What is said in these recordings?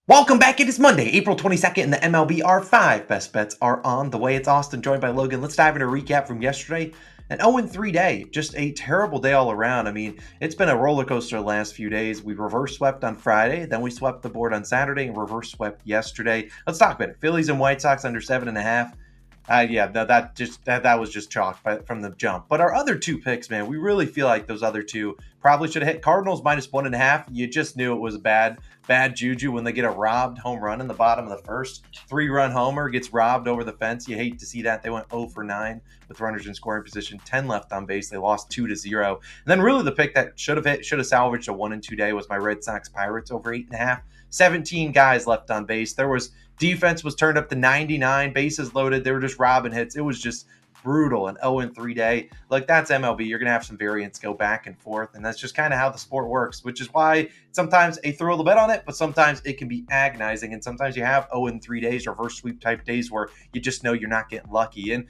Welcome back. It is Monday, April 22nd, and the MLB R5 best bets are on the way. It's Austin, joined by Logan. Let's dive into a recap from yesterday. An 0-3 day, just a terrible day all around. I mean, it's been a roller coaster the last few days. We reverse swept on Friday, then we swept the board on Saturday and reverse swept yesterday. Let's talk about it. Phillies and White Sox under 7.5. Yeah, that was just chalk from the jump. But our other two picks, man, we really feel like those other two probably should have hit. Cardinals -1.5. You just knew it was bad juju when they get a robbed home run in the bottom of the first. 3-run homer gets robbed over the fence. You hate to see that. They went 0 for 9 with runners in scoring position. 10 left on base. They lost 2-0. And then really the pick that should have salvaged a 1-2 day was my Red Sox Pirates over 8.5. 17 guys left on base. There was defense was turned up to 99, bases loaded. They were just robbing hits. It was just brutal. An 0-3 day. Like, that's MLB. You're going to have some variance go back and forth, and that's just kind of how the sport works, which is why sometimes a thrill to bet on it, but sometimes it can be agonizing, and sometimes you have 0-3 days, reverse sweep type days where you just know you're not getting lucky. And,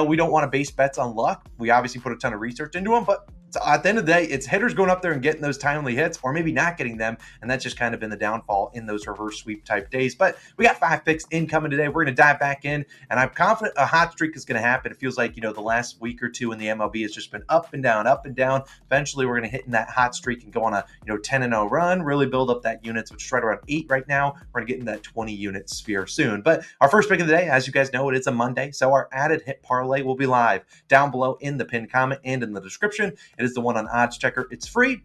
we don't want to base bets on luck. We obviously put a ton of research into them, but at the end of the day, it's hitters going up there and getting those timely hits or maybe not getting them. And that's just kind of been the downfall in those reverse sweep type days. But we got 5 picks incoming today. We're going to dive back in, and I'm confident a hot streak is going to happen. It feels like, the last week or two in the MLB has just been up and down, up and down. Eventually, we're going to hit in that hot streak and go on a, 10-0 run, really build up that units, which is right around 8 right now. We're going to get in that 20-unit sphere soon. But our first pick of the day, as you guys know, it is a Monday. So our added hit parlay will be live down below in the pinned comment and in the description. It is the one on Odds Checker. It's free.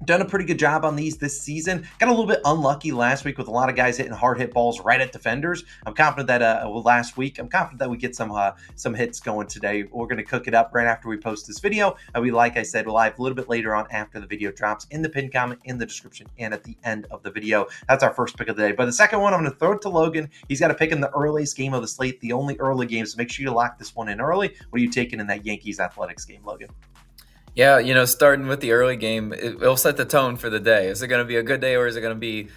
Done a pretty good job on these this season. Got a little bit unlucky last week with a lot of guys hitting hard hit balls right at defenders. I'm confident that last week, I'm confident that we get some hits going today. We're going to cook it up right after we post this video. We, like I said, live a little bit later on after the video drops in the pinned comment, in the description, and at the end of the video. That's our first pick of the day. But the second one, I'm going to throw it to Logan. He's got a pick in the earliest game of the slate, the only early game. So make sure you lock this one in early. What are you taking in that Yankees Athletics game, Logan? Yeah, starting with the early game, it'll set the tone for the day. Is it going to be a good day or is it going to be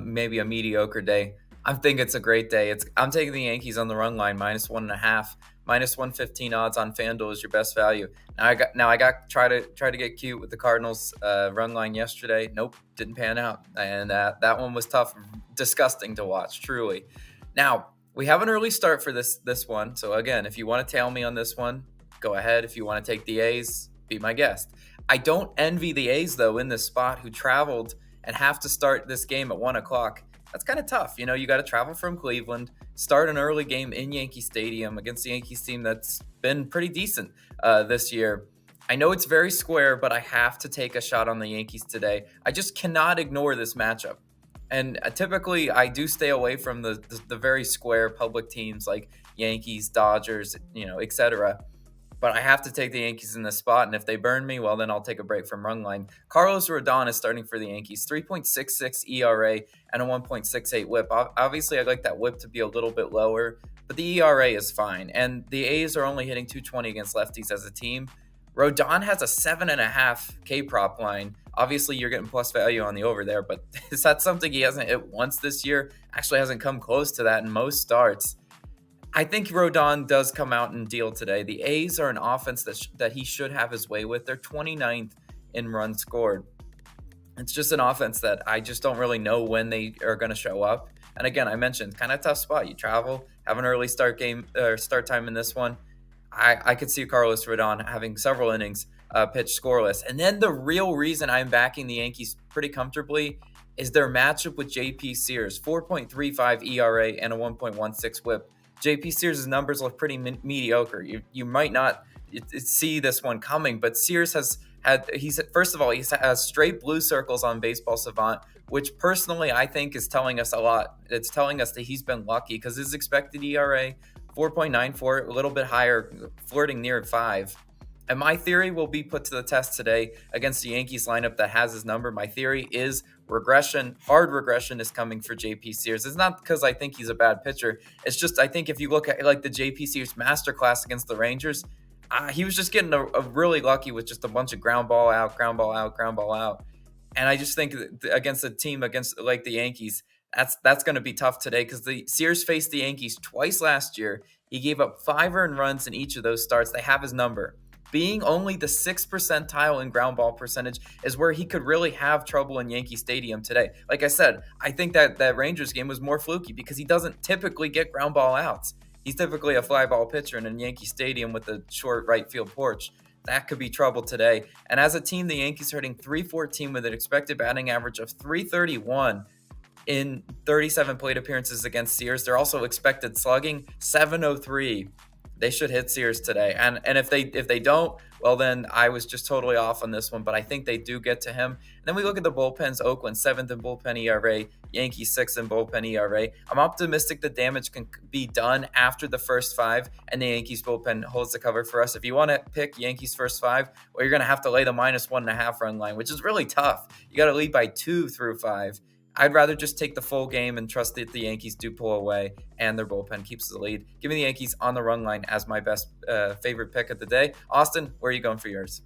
maybe a mediocre day? I think it's a great day. I'm taking the Yankees on the run line, -1.5, -115 odds on FanDuel is your best value. Now I got try to get cute with the Cardinals run line yesterday. Nope, didn't pan out, and that one was tough, disgusting to watch, truly. Now we have an early start for this one, so again, if you want to tail me on this one, go ahead. If you want to take the A's, be my guest. I don't envy the A's, though, in this spot, who traveled and have to start this game at 1 o'clock. That's kind of tough. You got to travel from Cleveland, start an early game in Yankee Stadium against the Yankees team that's been pretty decent this year. I know it's very square, but I have to take a shot on the Yankees today. I just cannot ignore this matchup. And typically, I do stay away from the very square public teams like Yankees, Dodgers, etc. But I have to take the Yankees in this spot, and if they burn me, well, then I'll take a break from run line. Carlos Rodon is starting for the Yankees, 3.66 ERA and a 1.68 WHIP. Obviously, I'd like that WHIP to be a little bit lower, but the ERA is fine. And the A's are only hitting 220 against lefties as a team. Rodon has a 7.5 K prop line. Obviously, you're getting plus value on the over there, but is that something he hasn't hit once this year? Actually hasn't come close to that in most starts. I think Rodon does come out and deal today. The A's are an offense that he should have his way with. They're 29th in runs scored. It's just an offense that I just don't really know when they are going to show up. And again, I mentioned kind of tough spot. You travel, have an early start time in this one. I could see Carlos Rodon having several innings pitched scoreless. And then the real reason I'm backing the Yankees pretty comfortably is their matchup with J.P. Sears, 4.35 ERA and a 1.16 WHIP. J.P. Sears' numbers look pretty mediocre. You might not see this one coming, but Sears has straight blue circles on Baseball Savant, which personally I think is telling us a lot. It's telling us that he's been lucky because his expected ERA, 4.94, a little bit higher, flirting near 5. And my theory will be put to the test today against the Yankees lineup that has his number. My theory is hard regression is coming for JP Sears. It's not because I think he's a bad pitcher. It's just I think if you look at like the JP Sears masterclass against the Rangers, he was just getting a really lucky with just a bunch of ground ball out. And I just think against a team against like the Yankees, that's going to be tough today because the Sears faced the Yankees twice last year. He gave up 5 earned runs in each of those starts. They have his number. being only the 6th percentile in ground ball percentage is where he could really have trouble in Yankee Stadium today. Like I said, I think that Rangers game was more fluky because he doesn't typically get ground ball outs. He's typically a fly ball pitcher in a Yankee Stadium with a short right field porch. That could be trouble today. And as a team, the Yankees are hitting .314 with an expected batting average of .331 in 37 plate appearances against Sears. They're also expected slugging .703. They should hit Sears today. And if they don't, well, then I was just totally off on this one, but I think they do get to him. And then we look at the bullpens. Oakland 7th in bullpen ERA, Yankees 6th in bullpen ERA. I'm optimistic the damage can be done after the first 5, and the Yankees bullpen holds the cover for us. If you want to pick Yankees first 5, well, you're going to have to lay the -1.5 run line, which is really tough. You got to lead by 2 through 5. I'd rather just take the full game and trust that the Yankees do pull away and their bullpen keeps the lead. Give me the Yankees on the run line as my best favorite pick of the day. Austin, where are you going for yours?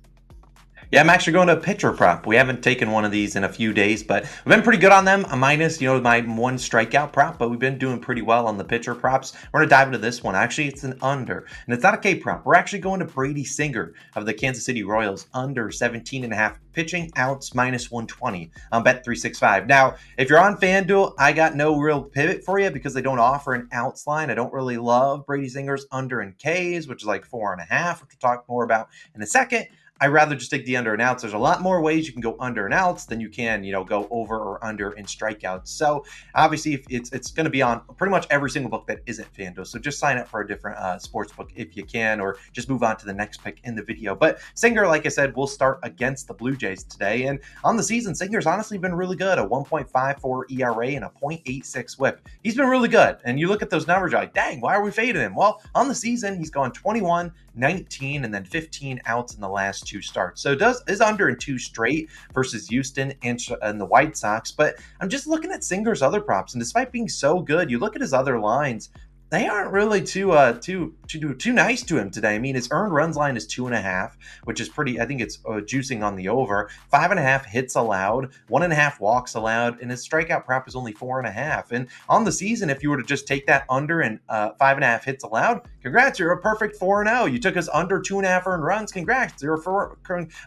Yeah, I'm actually going to pitcher prop. We haven't taken one of these in a few days, but we've been pretty good on them. A minus, my 1 strikeout prop, but we've been doing pretty well on the pitcher props. We're going to dive into this one. Actually, it's an under, and it's not a K prop. We're actually going to Brady Singer of the Kansas City Royals, under 17.5 pitching outs, -120 on Bet365. Now, if you're on FanDuel, I got no real pivot for you because they don't offer an outs line. I don't really love Brady Singer's under in Ks, which is like 4.5, which we'll talk more about in a second. I'd rather just take the under and outs. There's a lot more ways you can go under and outs than you can, go over or under in strikeouts. So obviously, it's going to be on pretty much every single book that isn't FanDuel. So just sign up for a different sports book if you can, or just move on to the next pick in the video. But Singer, like I said, will start against the Blue Jays today. And on the season, Singer's honestly been really good. A 1.54 ERA and a .86 WHIP. He's been really good. And you look at those numbers, you're like, dang, why are we fading him? Well, on the season, he's gone 21, 19, and then 15 outs in the last 2 starts. So is under in 2 straight versus Houston and the White Sox. But I'm just looking at Singer's other props, and despite being so good, you look at his other lines, they aren't really too nice to him today. I mean, his earned runs line is 2.5, which is pretty. I think it's juicing on the over. 5.5 hits allowed, 1.5 walks allowed, and his strikeout prop is only 4.5. And on the season, if you were to just take that under and 5.5 hits allowed, congrats, you're a perfect 4-0. You took us under 2.5 earned runs. Congrats, you're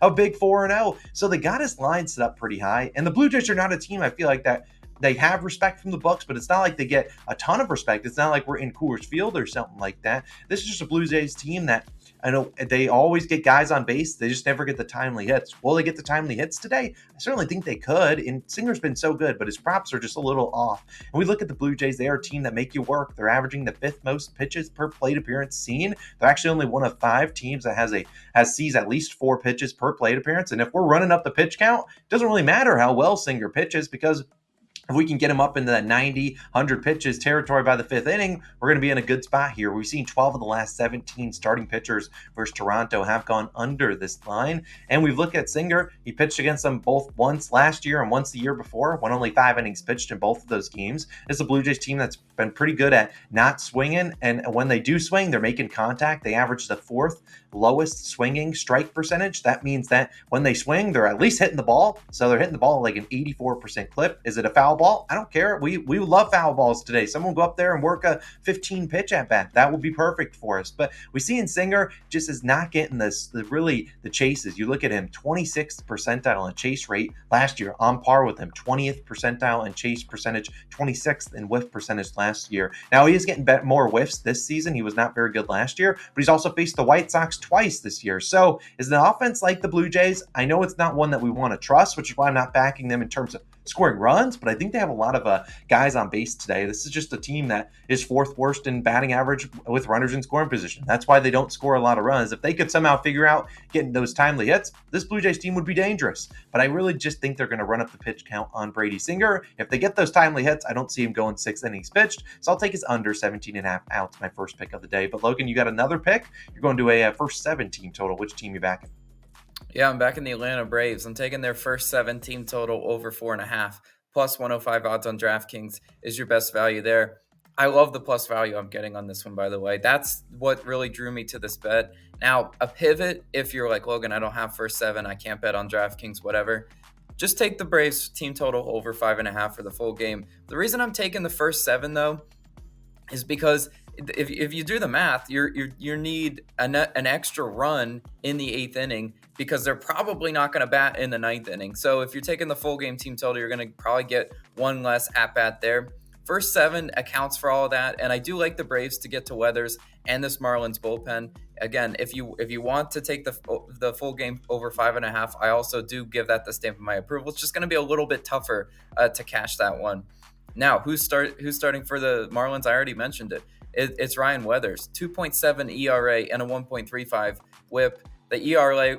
a big 4-0. So they got his line set up pretty high. And the Blue Jays are not a team I feel like that. They have respect from the books, but it's not like they get a ton of respect. It's not like we're in Coors Field or something like that. This is just a Blue Jays team that I know they always get guys on base. They just never get the timely hits. Will they get the timely hits today? I certainly think they could. And Singer's been so good, but his props are just a little off. And we look at the Blue Jays. They are a team that make you work. They're averaging the 5th most pitches per plate appearance seen. They're actually only one of 5 teams that sees at least 4 pitches per plate appearance. And if we're running up the pitch count, it doesn't really matter how well Singer pitches, because if we can get him up into that 90, 100 pitches territory by the 5th inning, we're going to be in a good spot here. We've seen 12 of the last 17 starting pitchers versus Toronto have gone under this line. And we've looked at Singer. He pitched against them both once last year and once the year before, when only 5 innings pitched in both of those games. It's a Blue Jays team that's been pretty good at not swinging. And when they do swing, they're making contact. They average the 4th lowest swinging strike percentage. That means that when they swing, they're at least hitting the ball. So they're hitting the ball like an 84% clip. Is it a foul ball? I don't care. We love foul balls today. Someone go up there and work a 15 pitch at bat. That would be perfect for us. But we see in Singer just is not getting the chases. You look at him, 26th percentile in chase rate last year, on par with him. 20th percentile in chase percentage, 26th in whiff percentage last year. Now he is getting more whiffs this season. He was not very good last year, but he's also faced the White Sox twice this year. So is the offense like the Blue Jays? I know it's not one that we want to trust, which is why I'm not backing them in terms of scoring runs, but I think they have a lot of guys on base today. This is just a team that is 4th worst in batting average with runners in scoring position. That's why they don't score a lot of runs. If they could somehow figure out getting those timely hits, this Blue Jays team would be dangerous. But I really just think they're going to run up the pitch count on Brady Singer. If they get those timely hits, I don't see him going 6 innings pitched. So I'll take his under 17.5 outs, my first pick of the day. But Logan, you got another pick? You're going to a first 7 team total. Which team you backing? Yeah, I'm back in the Atlanta Braves. I'm taking their first 7 team total over 4.5. Plus 105 odds on DraftKings is your best value there. I love the plus value I'm getting on this one, by the way. That's what really drew me to this bet. Now, a pivot, if you're like, Logan, I don't have first 7, I can't bet on DraftKings, whatever. Just take the Braves team total over 5.5 for the full game. The reason I'm taking the first 7, though, is because if you do the math, you need an extra run in the 8th inning because they're probably not going to bat in the 9th inning. So if you're taking the full game team total, you're going to probably get one less at bat there. First 7 accounts for all of that, and I do like the Braves to get to Weathers and this Marlins bullpen. Again, if you want to take the full game over 5.5, I also do give that the stamp of my approval. It's just going to be a little bit tougher to cash that one. Now, who's starting for the Marlins? I already mentioned it. It's Ryan Weathers, 2.7 ERA and a 1.35 WHIP. The ERA,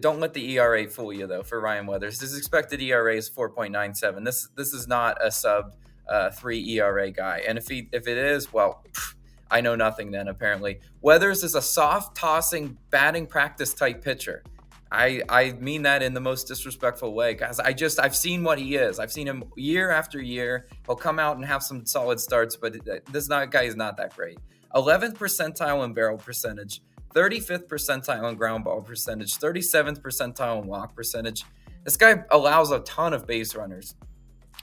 don't let the ERA fool you though. For Ryan Weathers, his expected ERA is 4.97. This is not a sub 3 ERA guy. And if it is, well, I know nothing then, apparently. Weathers is a soft tossing batting practice type pitcher. I mean that in the most disrespectful way, guys. I've seen what he is. I've seen him year after year. He'll come out and have some solid starts, but guy is not that great. 11th percentile in barrel percentage, 35th percentile in ground ball percentage, 37th percentile in walk percentage. This guy allows a ton of base runners.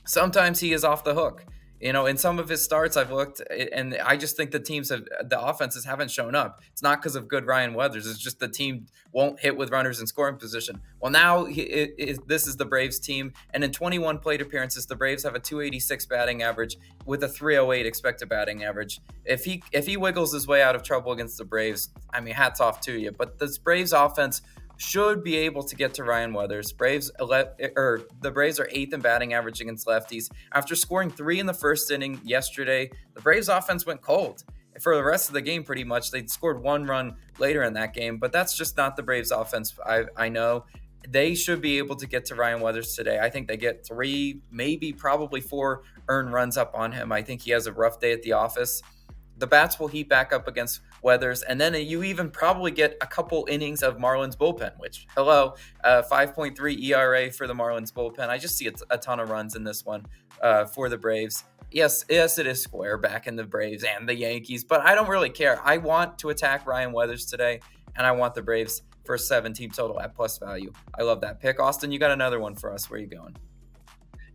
Sometimes he is off the hook. In some of his starts, I've looked, and I just think the offenses haven't shown up. It's not because of good Ryan Weathers. It's just the team won't hit with runners in scoring position. Well, now this is the Braves team, and in 21 plate appearances, the Braves have a 286 batting average with a 308 expected batting average. If he wiggles his way out of trouble against the Braves, I mean, hats off to you. But this Braves offense should be able to get to Ryan Weathers. The Braves are 8th in batting average against lefties. After scoring 3 in the first inning yesterday, the Braves offense went cold. For the rest of the game, pretty much, they scored 1 run later in that game, but that's just not the Braves offense. I know they should be able to get to Ryan Weathers today. I think they get 3, maybe probably 4 earned runs up on him. I think he has a rough day at the office. The bats will heat back up against Weathers, and then you even probably get a couple innings of Marlins bullpen, which, 5.3 ERA for the Marlins bullpen. I just see a ton of runs in this one for the Braves. Yes, it is square back in the Braves and the Yankees, but I don't really care. I want to attack Ryan Weathers today, and I want the Braves for a 7-team total at plus value. I love that pick. Austin, you got another one for us. Where are you going?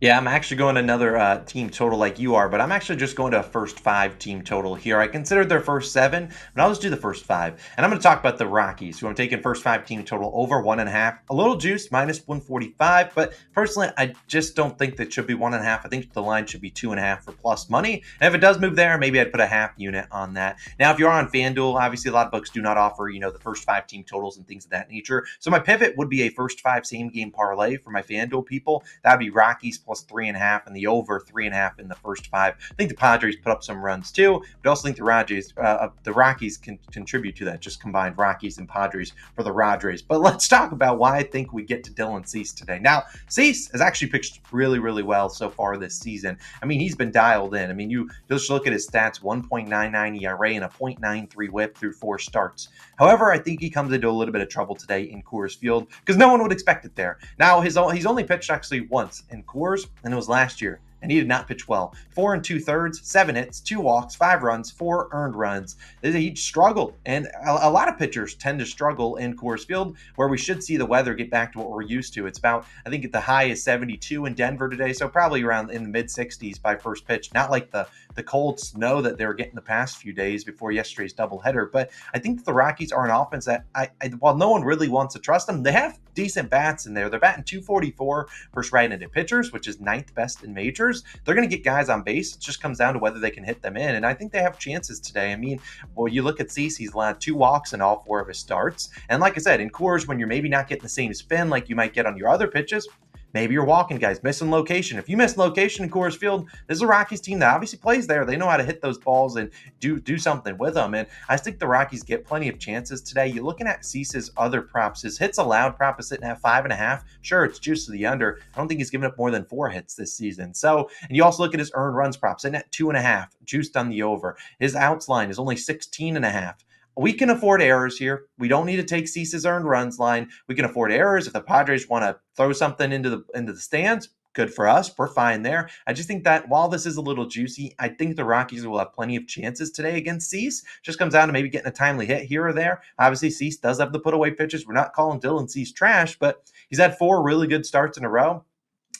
Yeah, I'm actually going another team total like you are, but I'm actually just going to a first 5 team total here. I considered their first 7, but I'll just do the first 5. And I'm going to talk about the Rockies, who I'm taking first 5 team total over 1.5. A little juiced, minus 145, but personally, I just don't think that should be 1.5. I think the line should be 2.5 for plus money. And if it does move there, maybe I'd put a half unit on that. Now, if you're on FanDuel, obviously a lot of books do not offer, the first 5 team totals and things of that nature. So my pivot would be a first 5 same game parlay for my FanDuel people. That'd be Rockies plus 3.5 and the over 3.5 in the first 5. I think the Padres put up some runs too, but I also think the Rockies can contribute to that. Just combined Rockies and Padres for the Padres. But let's talk about why I think we get to Dylan Cease today. Now, Cease has actually pitched really, really well so far this season. I mean, he's been dialed in. I mean, you just look at his stats: 1.99 ERA and a 0.93 WHIP through 4 starts. However, I think he comes into a little bit of trouble today in Coors Field because no one would expect it there. Now, he's only pitched actually once in Coors, and it was last year, and he did not pitch well. 4 2/3, 7 hits, 2 walks, 5 runs, 4 earned runs. He struggled, and a lot of pitchers tend to struggle in Coors Field, where we should see the weather get back to what we're used to. It's about, I think the high is 72 in Denver today, so probably around in the mid-60s by first pitch. Not like the cold snow that they were getting the past few days before yesterday's doubleheader. But I think the Rockies are an offense that, while no one really wants to trust them, they have decent bats in there. They're batting 244 versus right-handed pitchers, which is 9th best in majors. They're going to get guys on base. It just comes down to whether they can hit them in. And I think they have chances today. I mean, well, you look at Cease, he's allowed 2 walks in all 4 of his starts. And like I said, in Coors, when you're maybe not getting the same spin like you might get on your other pitches, maybe you're walking guys, missing location. If you miss location in Coors Field, this is a Rockies team that obviously plays there. They know how to hit those balls and do something with them. And I think the Rockies get plenty of chances today. You're looking at Cease's other props. His hits allowed prop is sitting at 5.5. Sure, it's juiced to the under. I don't think he's given up more than 4 hits this season. So, and you also look at his earned runs prop, sitting at 2.5, juiced on the over. His outs line is only 16.5. We can afford errors here. We don't need to take Cease's earned runs line. We can afford errors. If the Padres want to throw something into the stands, good for us. We're fine there. I just think that while this is a little juicy, I think the Rockies will have plenty of chances today against Cease. Just comes down to maybe getting a timely hit here or there. Obviously, Cease does have the put away pitches. We're not calling Dylan Cease trash, but he's had 4 really good starts in a row.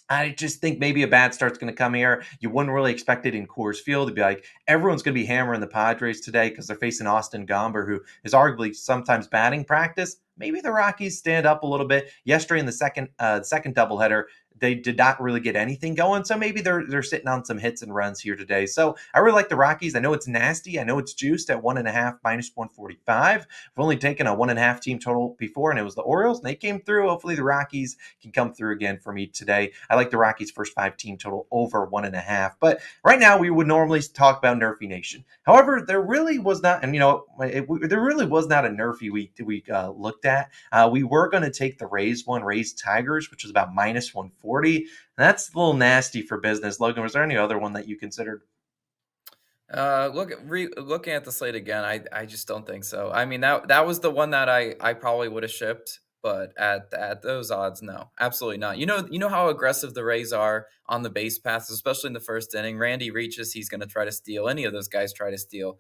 I just think maybe a bad start's going to come here. You wouldn't really expect it in Coors Field to be like everyone's going to be hammering the Padres today because they're facing Austin Gomber, who is arguably sometimes batting practice. Maybe the Rockies stand up a little bit. Yesterday in the second doubleheader, they did not really get anything going, so maybe they're sitting on some hits and runs here today. So I really like the Rockies. I know it's nasty. I know it's juiced at 1.5 -145. I've only taken a 1.5 team total before, and it was the Orioles, and they came through. Hopefully the Rockies can come through again for me today. I like the Rockies' first 5 team total over 1.5. But right now, we would normally talk about Nerfy Nation. However, there really was not, and there really was not a Nerfy week that we looked at. We were going to take the Rays Tigers, which was about -140. That's a little nasty for business. Logan, was there any other one that you considered? Looking at the slate again, I just don't think so. I mean, that was the one that I probably would have shipped, but at those odds, no, absolutely not. You know how aggressive the Rays are on the base paths, especially in the first inning. Randy reaches, he's going to try to steal. Any of those guys try to steal.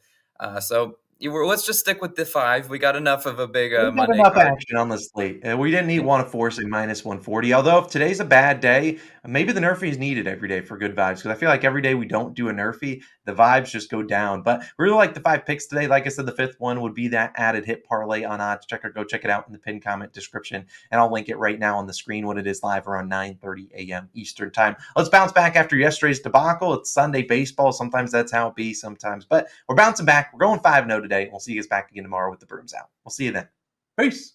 Let's just stick with the five. We got enough of a big We got Monday enough card. action on the slate. We didn't want to force a -140. Although if today's a bad day, maybe the Nerfy is needed every day for good vibes. Because I feel like every day we don't do a Nerfy, the vibes just go down. But really like the 5 picks today. Like I said, the fifth one would be that added hit parlay on odds checker. Go check it out in the pinned comment description, and I'll link it right now on the screen when it is live around 9:30 a.m. Eastern time. Let's bounce back after yesterday's debacle. It's Sunday baseball. Sometimes that's how it be. Sometimes, but we're bouncing back. We're going 5-0 today. We'll see you guys back again tomorrow with the brooms out. We'll see you then. Peace.